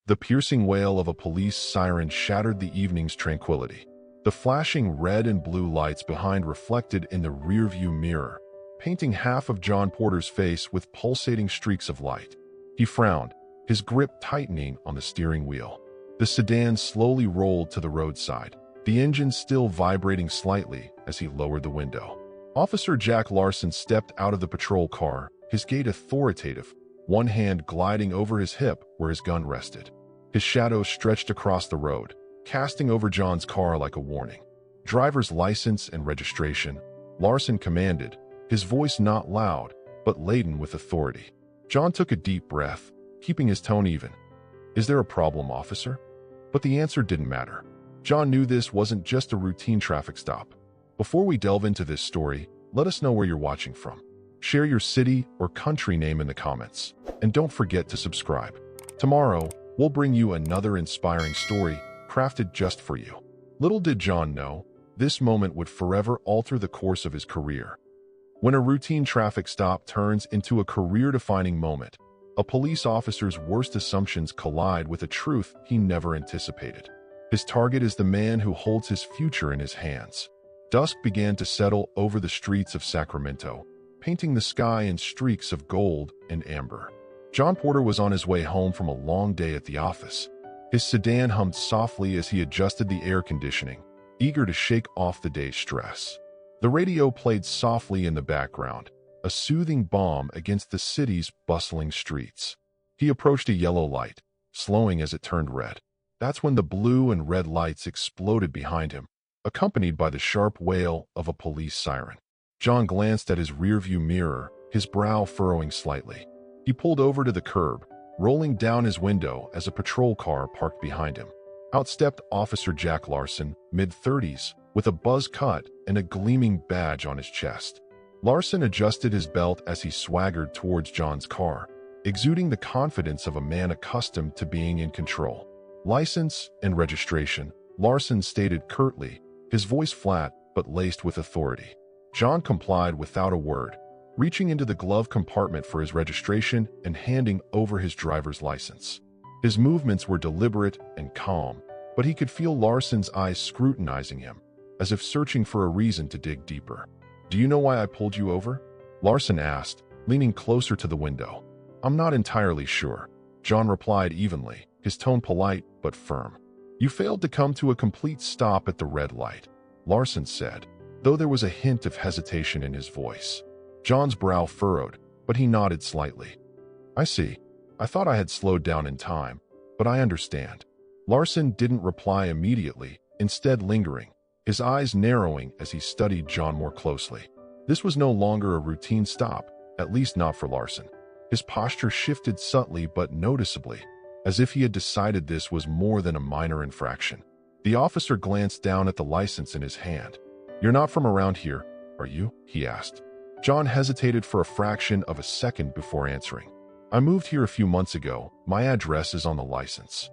The piercing wail of a police siren shattered the evening's tranquility. The flashing red and blue lights behind reflected in the rearview mirror, painting half of John Porter's face with pulsating streaks of light. He frowned, his grip tightening on the steering wheel. The sedan slowly rolled to the roadside, the engine still vibrating slightly as he lowered the window. Officer Jack Larson stepped out of the patrol car, his gait authoritative, one hand gliding over his hip where his gun rested. His shadow stretched across the road, casting over John's car like a warning. "Driver's license and registration," Larson commanded, his voice not loud, but laden with authority. John took a deep breath, keeping his tone even. "Is there a problem, officer?" But the answer didn't matter. John knew this wasn't just a routine traffic stop. Before we delve into this story, let us know where you're watching from. Share your city or country name in the comments. And don't forget to subscribe. Tomorrow, we'll bring you another inspiring story crafted just for you. Little did John know, this moment would forever alter the course of his career. When a routine traffic stop turns into a career-defining moment, a police officer's worst assumptions collide with a truth he never anticipated. His target is the man who holds his future in his hands. Dusk began to settle over the streets of Sacramento, painting the sky in streaks of gold and amber. John Porter was on his way home from a long day at the office. His sedan hummed softly as he adjusted the air conditioning, eager to shake off the day's stress. The radio played softly in the background, a soothing balm against the city's bustling streets. He approached a yellow light, slowing as it turned red. That's when the blue and red lights exploded behind him, accompanied by the sharp wail of a police siren. John glanced at his rearview mirror, his brow furrowing slightly. He pulled over to the curb, rolling down his window as a patrol car parked behind him. Out stepped Officer Jack Larson, mid-30s, with a buzz cut and a gleaming badge on his chest. Larson adjusted his belt as he swaggered towards John's car, exuding the confidence of a man accustomed to being in control. "License and registration," Larson stated curtly, his voice flat but laced with authority. John complied without a word, reaching into the glove compartment for his registration and handing over his driver's license. His movements were deliberate and calm, but he could feel Larson's eyes scrutinizing him, as if searching for a reason to dig deeper. "Do you know why I pulled you over?" Larson asked, leaning closer to the window. "I'm not entirely sure," John replied evenly, his tone polite but firm. "You failed to come to a complete stop at the red light," Larson said, though there was a hint of hesitation in his voice. John's brow furrowed, but he nodded slightly. "I see. I thought I had slowed down in time, but I understand." Larson didn't reply immediately, instead lingering, his eyes narrowing as he studied John more closely. This was no longer a routine stop, at least not for Larson. His posture shifted subtly but noticeably, as if he had decided this was more than a minor infraction. The officer glanced down at the license in his hand. "You're not from around here, are you?" he asked. John hesitated for a fraction of a second before answering. "I moved here a few months ago. My address is on the license."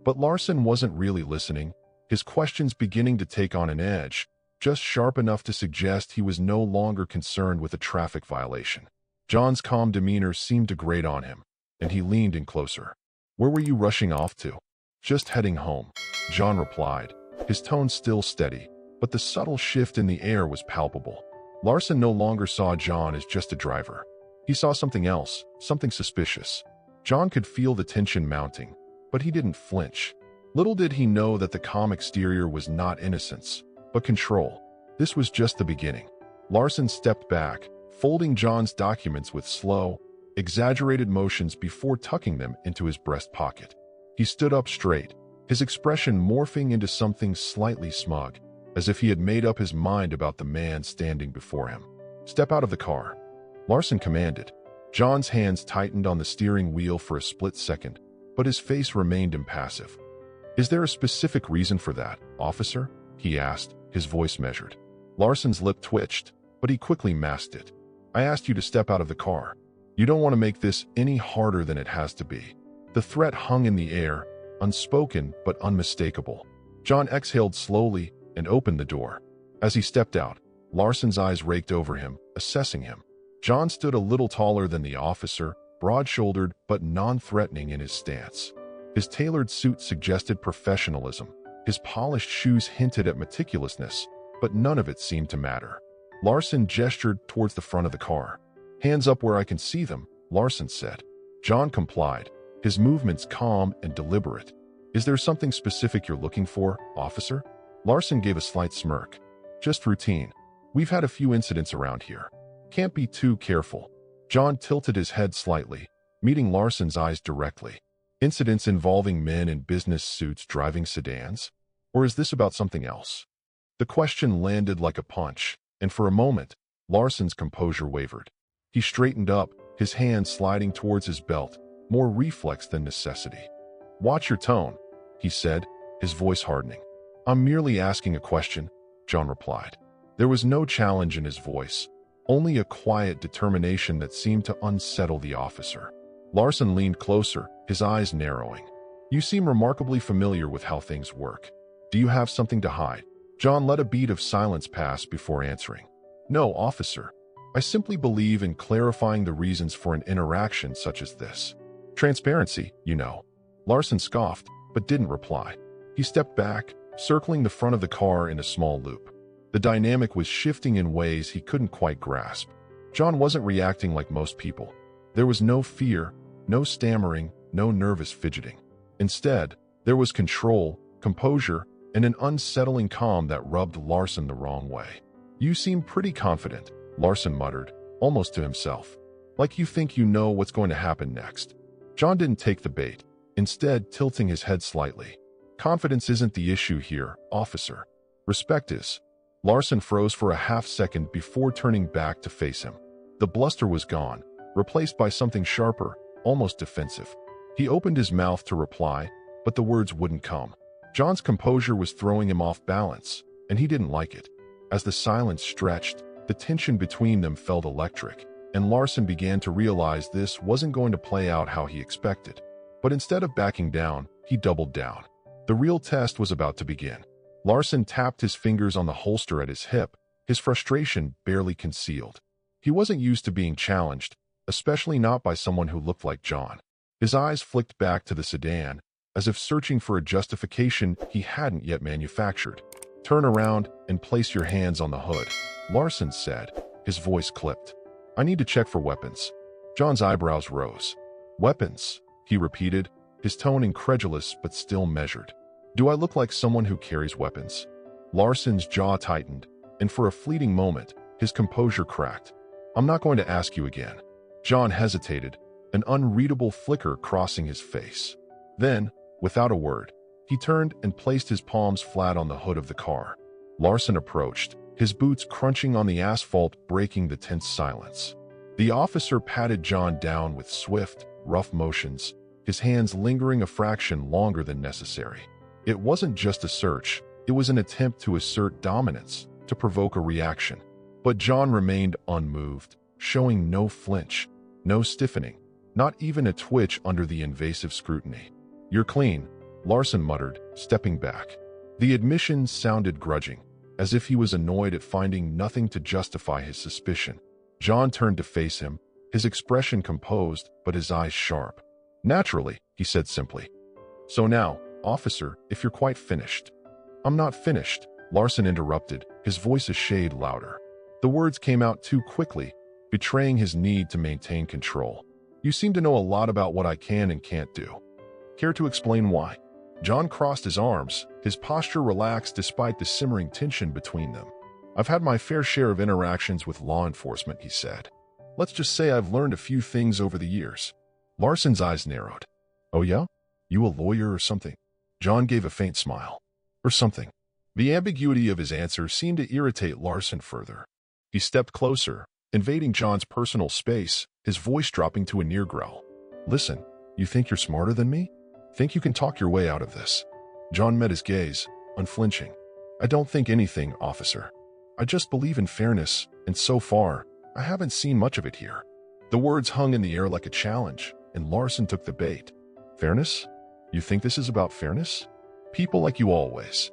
But Larson wasn't really listening, his questions beginning to take on an edge, just sharp enough to suggest he was no longer concerned with a traffic violation. John's calm demeanor seemed to grate on him, and he leaned in closer. "Where were you rushing off to?" "Just heading home," John replied, his tone still steady, but the subtle shift in the air was palpable. Larson no longer saw John as just a driver. He saw something else, something suspicious. John could feel the tension mounting, but he didn't flinch. Little did he know that the calm exterior was not innocence, but control. This was just the beginning. Larson stepped back, folding John's documents with slow, exaggerated motions before tucking them into his breast pocket. He stood up straight, his expression morphing into something slightly smug, as if he had made up his mind about the man standing before him. "Step out of the car," Larson commanded. John's hands tightened on the steering wheel for a split second, but his face remained impassive. "Is there a specific reason for that, officer?" he asked, his voice measured. Larson's lip twitched, but he quickly masked it. "I asked you to step out of the car. You don't want to make this any harder than it has to be." The threat hung in the air, unspoken but unmistakable. John exhaled slowly and opened the door. As he stepped out, Larson's eyes raked over him, assessing him. John stood a little taller than the officer, broad-shouldered but non-threatening in his stance. His tailored suit suggested professionalism. His polished shoes hinted at meticulousness, but none of it seemed to matter. Larson gestured towards the front of the car. "Hands up where I can see them," Larson said. John complied, his movements calm and deliberate. "Is there something specific you're looking for, officer?" Larson gave a slight smirk. "Just routine. We've had a few incidents around here. Can't be too careful." John tilted his head slightly, meeting Larson's eyes directly. "Incidents involving men in business suits driving sedans? Or is this about something else?" The question landed like a punch, and for a moment, Larson's composure wavered. He straightened up, his hand sliding towards his belt, more reflex than necessity. "Watch your tone," he said, his voice hardening. "I'm merely asking a question," John replied. There was no challenge in his voice, only a quiet determination that seemed to unsettle the officer. Larson leaned closer, his eyes narrowing. "You seem remarkably familiar with how things work. Do you have something to hide?" John let a beat of silence pass before answering. "No, officer. I simply believe in clarifying the reasons for an interaction such as this. Transparency, you know." Larson scoffed, but didn't reply. He stepped back, circling the front of the car in a small loop. The dynamic was shifting in ways he couldn't quite grasp. John wasn't reacting like most people. There was no fear, no stammering, no nervous fidgeting. Instead, there was control, composure, and an unsettling calm that rubbed Larson the wrong way. "You seem pretty confident," Larson muttered, almost to himself. "Like you think you know what's going to happen next." John didn't take the bait, instead tilting his head slightly. "Confidence isn't the issue here, officer. Respect is." Larson froze for a half-second before turning back to face him. The bluster was gone, replaced by something sharper, almost defensive. He opened his mouth to reply, but the words wouldn't come. John's composure was throwing him off balance, and he didn't like it. As the silence stretched, the tension between them felt electric, and Larson began to realize this wasn't going to play out how he expected. But instead of backing down, he doubled down. The real test was about to begin. Larson tapped his fingers on the holster at his hip, his frustration barely concealed. He wasn't used to being challenged, especially not by someone who looked like John. His eyes flicked back to the sedan, as if searching for a justification he hadn't yet manufactured. "Turn around and place your hands on the hood," Larson said, his voice clipped. "I need to check for weapons." John's eyebrows rose. "Weapons?" he repeated, his tone incredulous but still measured. "Do I look like someone who carries weapons?" Larson's jaw tightened, and for a fleeting moment, his composure cracked. "I'm not going to ask you again." John hesitated, an unreadable flicker crossing his face. Then, without a word, he turned and placed his palms flat on the hood of the car. Larson approached, his boots crunching on the asphalt, breaking the tense silence. The officer patted John down with swift, rough motions, his hands lingering a fraction longer than necessary. It wasn't just a search, it was an attempt to assert dominance, to provoke a reaction. But John remained unmoved, showing no flinch, no stiffening, not even a twitch under the invasive scrutiny. "You're clean," Larson muttered, stepping back. The admission sounded grudging, as if he was annoyed at finding nothing to justify his suspicion. John turned to face him, his expression composed but his eyes sharp. "Naturally," he said simply. "So now, officer, if you're quite finished." "I'm not finished," Larson interrupted, his voice a shade louder. The words came out too quickly, betraying his need to maintain control. "You seem to know a lot about what I can and can't do. Care to explain why?" John crossed his arms, his posture relaxed despite the simmering tension between them. "I've had my fair share of interactions with law enforcement," he said. "Let's just say I've learned a few things over the years." Larson's eyes narrowed. "Oh yeah? You a lawyer or something?" John gave a faint smile. "Or something." The ambiguity of his answer seemed to irritate Larson further. He stepped closer, invading John's personal space, his voice dropping to a near growl. "Listen, you think you're smarter than me? Think you can talk your way out of this?" John met his gaze, unflinching. "I don't think anything, officer. I just believe in fairness, and so far, I haven't seen much of it here." The words hung in the air like a challenge, and Larson took the bait. "Fairness? You think this is about fairness? People like you always."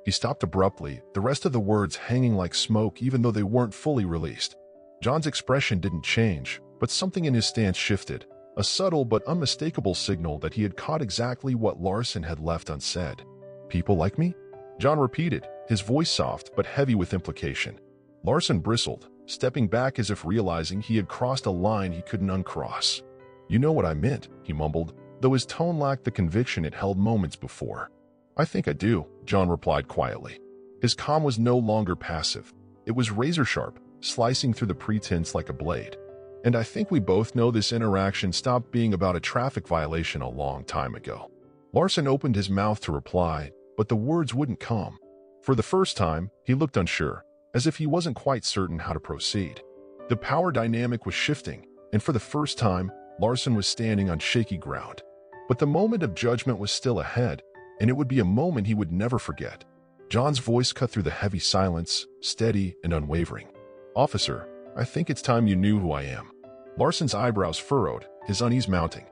He stopped abruptly, the rest of the words hanging like smoke even though they weren't fully released. John's expression didn't change, but something in his stance shifted, a subtle but unmistakable signal that he had caught exactly what Larson had left unsaid. "People like me?" John repeated, his voice soft but heavy with implication. Larson bristled, stepping back as if realizing he had crossed a line he couldn't uncross. "You know what I meant," he mumbled, though his tone lacked the conviction it held moments before. "I think I do," John replied quietly. His calm was no longer passive. It was razor-sharp, slicing through the pretense like a blade. "And I think we both know this interaction stopped being about a traffic violation a long time ago." Larson opened his mouth to reply, but the words wouldn't come. For the first time, he looked unsure, as if he wasn't quite certain how to proceed. The power dynamic was shifting, and for the first time, Larson was standing on shaky ground. But the moment of judgment was still ahead, and it would be a moment he would never forget. John's voice cut through the heavy silence, steady and unwavering. "Officer, I think it's time you knew who I am." Larson's eyebrows furrowed, his unease mounting.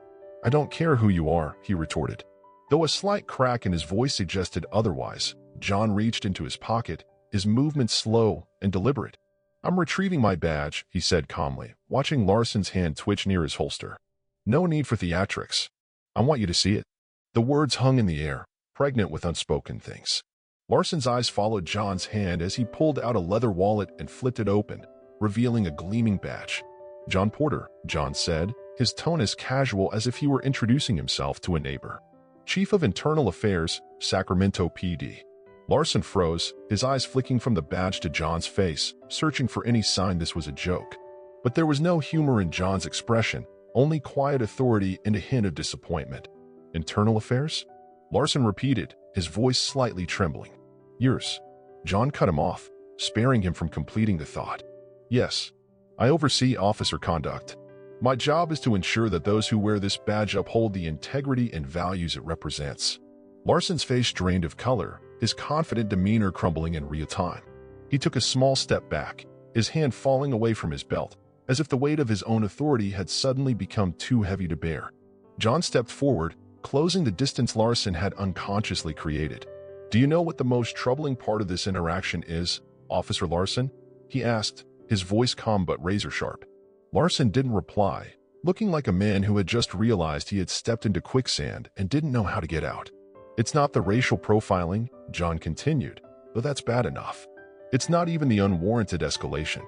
"I don't care who you are," he retorted. Though a slight crack in his voice suggested otherwise, John reached into his pocket, his movements slow and deliberate. "I'm retrieving my badge," he said calmly, watching Larson's hand twitch near his holster. "No need for theatrics. I want you to see it." The words hung in the air, pregnant with unspoken things. Larson's eyes followed John's hand as he pulled out a leather wallet and flipped it open, revealing a gleaming badge. "John Porter," John said, his tone as casual as if he were introducing himself to a neighbor. "Chief of Internal Affairs, Sacramento PD." Larson froze, his eyes flicking from the badge to John's face, searching for any sign this was a joke. But there was no humor in John's expression, only quiet authority and a hint of disappointment. "Internal Affairs?" Larson repeated, his voice slightly trembling. "Yours." John cut him off, sparing him from completing the thought. "Yes. I oversee officer conduct. My job is to ensure that those who wear this badge uphold the integrity and values it represents." Larson's face drained of color, his confident demeanor crumbling in real time. He took a small step back, his hand falling away from his belt, as if the weight of his own authority had suddenly become too heavy to bear. John stepped forward, closing the distance Larson had unconsciously created. "Do you know what the most troubling part of this interaction is, Officer Larson?" he asked, his voice calm but razor-sharp. Larson didn't reply, looking like a man who had just realized he had stepped into quicksand and didn't know how to get out. "It's not the racial profiling," John continued, "though that's bad enough. It's not even the unwarranted escalation.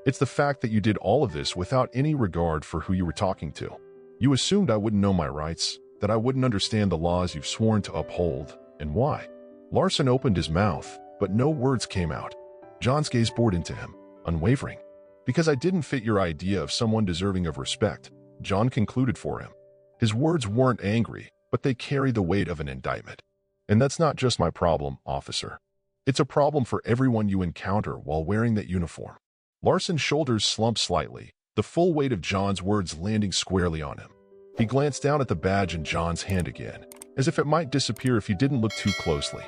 It's the fact that you did all of this without any regard for who you were talking to. You assumed I wouldn't know my rights, that I wouldn't understand the laws you've sworn to uphold, and why." Larson opened his mouth, but no words came out. John's gaze bored into him, unwavering. "Because I didn't fit your idea of someone deserving of respect," John concluded for him. His words weren't angry, but they carried the weight of an indictment. "And that's not just my problem, officer. It's a problem for everyone you encounter while wearing that uniform." Larson's shoulders slumped slightly, the full weight of John's words landing squarely on him. He glanced down at the badge in John's hand again, as if it might disappear if he didn't look too closely.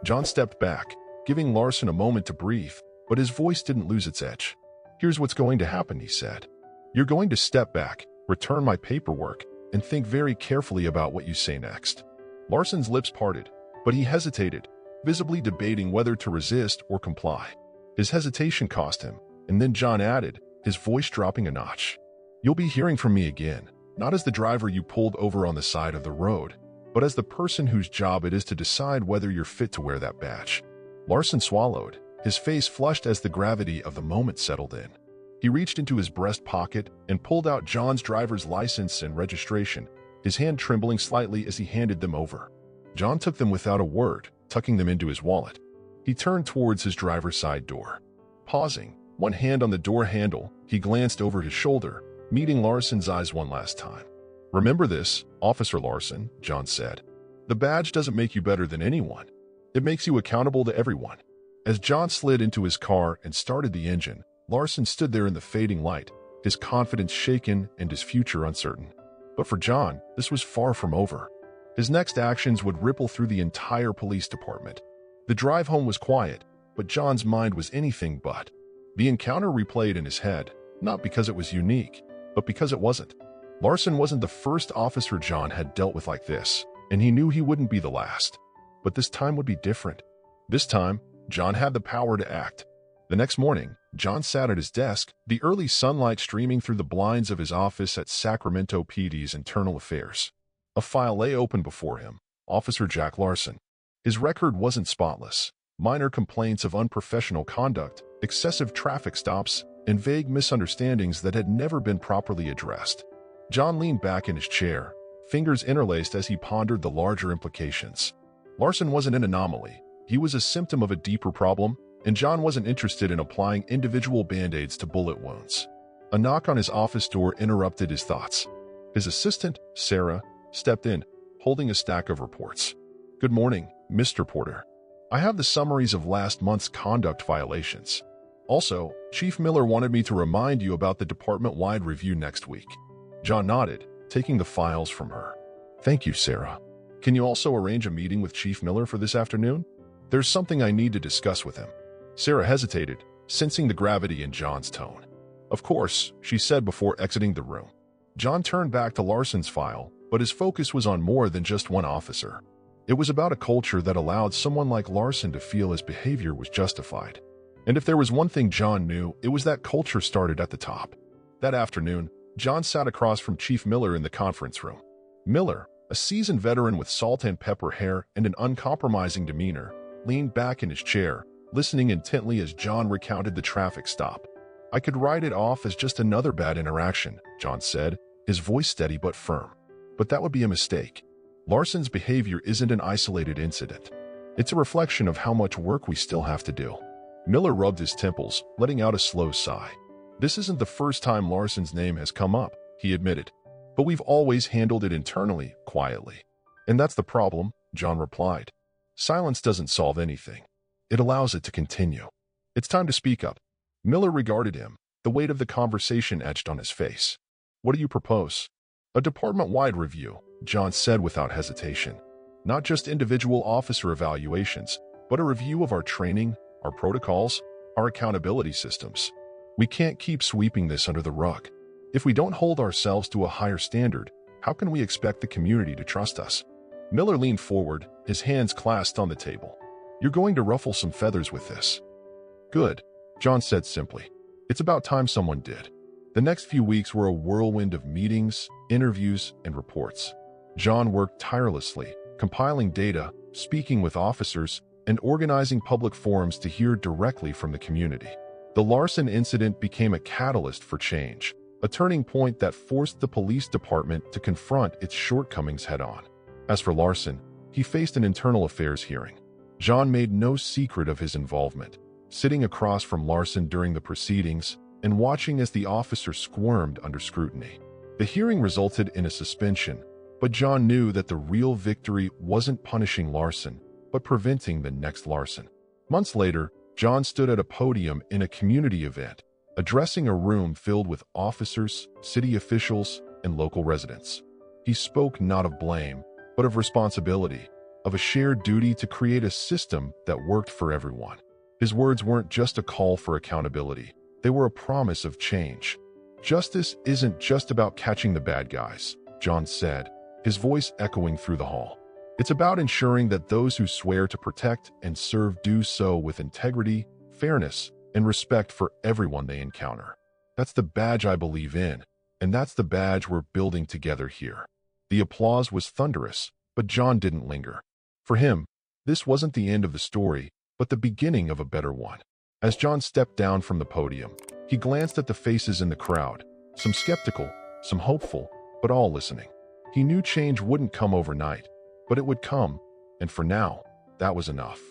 John stepped back, giving Larson a moment to breathe, but his voice didn't lose its edge. "Here's what's going to happen," he said. "You're going to step back, return my paperwork, and think very carefully about what you say next." Larson's lips parted, but he hesitated, visibly debating whether to resist or comply. His hesitation cost him, and then John added, his voice dropping a notch. "You'll be hearing from me again, not as the driver you pulled over on the side of the road, but as the person whose job it is to decide whether you're fit to wear that badge." Larson swallowed, his face flushed as the gravity of the moment settled in. He reached into his breast pocket and pulled out John's driver's license and registration, his hand trembling slightly as he handed them over. John took them without a word, tucking them into his wallet. He turned towards his driver's side door. Pausing, one hand on the door handle, he glanced over his shoulder, meeting Larson's eyes one last time. "Remember this, Officer Larson," John said. "The badge doesn't make you better than anyone. It makes you accountable to everyone." As John slid into his car and started the engine, Larson stood there in the fading light, his confidence shaken and his future uncertain. But for John, this was far from over. His next actions would ripple through the entire police department. The drive home was quiet, but John's mind was anything but. The encounter replayed in his head, not because it was unique, but because it wasn't. Larson wasn't the first officer John had dealt with like this, and he knew he wouldn't be the last. But this time would be different. This time, John had the power to act. The next morning, John sat at his desk, the early sunlight streaming through the blinds of his office at Sacramento PD's Internal Affairs. A file lay open before him. Officer Jack Larson. His record wasn't spotless. Minor complaints of unprofessional conduct, excessive traffic stops, and vague misunderstandings that had never been properly addressed. John leaned back in his chair, fingers interlaced as he pondered the larger implications. Larson wasn't an anomaly. He was a symptom of a deeper problem, and John wasn't interested in applying individual band-aids to bullet wounds. A knock on his office door interrupted his thoughts. His assistant, Sarah, stepped in, holding a stack of reports. "Good morning, Mr. Porter. I have the summaries of last month's conduct violations. Also, Chief Miller wanted me to remind you about the department-wide review next week." John nodded, taking the files from her. "Thank you, Sarah. Can you also arrange a meeting with Chief Miller for this afternoon? There's something I need to discuss with him." Sarah hesitated, sensing the gravity in John's tone. "Of course," she said before exiting the room. John turned back to Larson's file, but his focus was on more than just one officer. It was about a culture that allowed someone like Larson to feel his behavior was justified. And if there was one thing John knew, it was that culture started at the top. That afternoon, John sat across from Chief Miller in the conference room. Miller, a seasoned veteran with salt and pepper hair and an uncompromising demeanor, leaned back in his chair, listening intently as John recounted the traffic stop. "I could write it off as just another bad interaction," John said, his voice steady but firm. "But that would be a mistake. Larson's behavior isn't an isolated incident. It's a reflection of how much work we still have to do." Miller rubbed his temples, letting out a slow sigh. "This isn't the first time Larson's name has come up," he admitted. "But we've always handled it internally, quietly." "And that's the problem," John replied. "Silence doesn't solve anything. It allows it to continue. It's time to speak up." Miller regarded him, the weight of the conversation etched on his face. "What do you propose?" "A department-wide review," John said without hesitation. "Not just individual officer evaluations, but a review of our training, our protocols, our accountability systems. We can't keep sweeping this under the rug. If we don't hold ourselves to a higher standard, how can we expect the community to trust us?" Miller leaned forward, his hands clasped on the table. "You're going to ruffle some feathers with this." "Good," John said simply. "It's about time someone did." The next few weeks were a whirlwind of meetings, interviews, and reports. John worked tirelessly, compiling data, speaking with officers, and organizing public forums to hear directly from the community. The Larson incident became a catalyst for change, a turning point that forced the police department to confront its shortcomings head-on. As for Larson, he faced an internal affairs hearing. John made no secret of his involvement, sitting across from Larson during the proceedings and watching as the officer squirmed under scrutiny. The hearing resulted in a suspension, but John knew that the real victory wasn't punishing Larson, but preventing the next Larson. Months later, John stood at a podium in a community event, addressing a room filled with officers, city officials, and local residents. He spoke not of blame, but of responsibility, of a shared duty to create a system that worked for everyone. His words weren't just a call for accountability. They were a promise of change. "Justice isn't just about catching the bad guys," John said, his voice echoing through the hall. "It's about ensuring that those who swear to protect and serve do so with integrity, fairness, and respect for everyone they encounter. That's the badge I believe in, and that's the badge we're building together here." The applause was thunderous, but John didn't linger. For him, this wasn't the end of the story, but the beginning of a better one. As John stepped down from the podium, he glanced at the faces in the crowd, some skeptical, some hopeful, but all listening. He knew change wouldn't come overnight, but it would come, and for now, that was enough.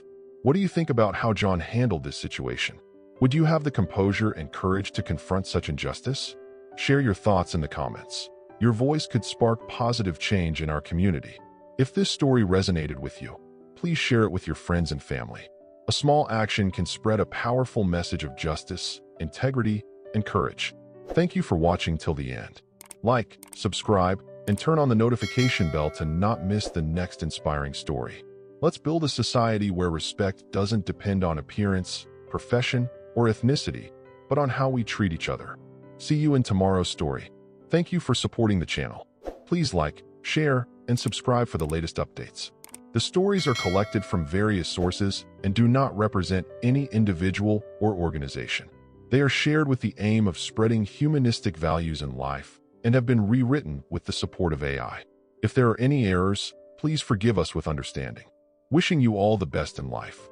What do you think about how John handled this situation? Would you have the composure and courage to confront such injustice? Share your thoughts in the comments. Your voice could spark positive change in our community. If this story resonated with you, please share it with your friends and family. A small action can spread a powerful message of justice, integrity, and courage. Thank you for watching till the end. Like, subscribe, and turn on the notification bell to not miss the next inspiring story. Let's build a society where respect doesn't depend on appearance, profession, or ethnicity, but on how we treat each other. See you in tomorrow's story. Thank you for supporting the channel. Please like, share, and subscribe for the latest updates. The stories are collected from various sources and do not represent any individual or organization. They are shared with the aim of spreading humanistic values in life and have been rewritten with the support of AI. If there are any errors, please forgive us with understanding. Wishing you all the best in life.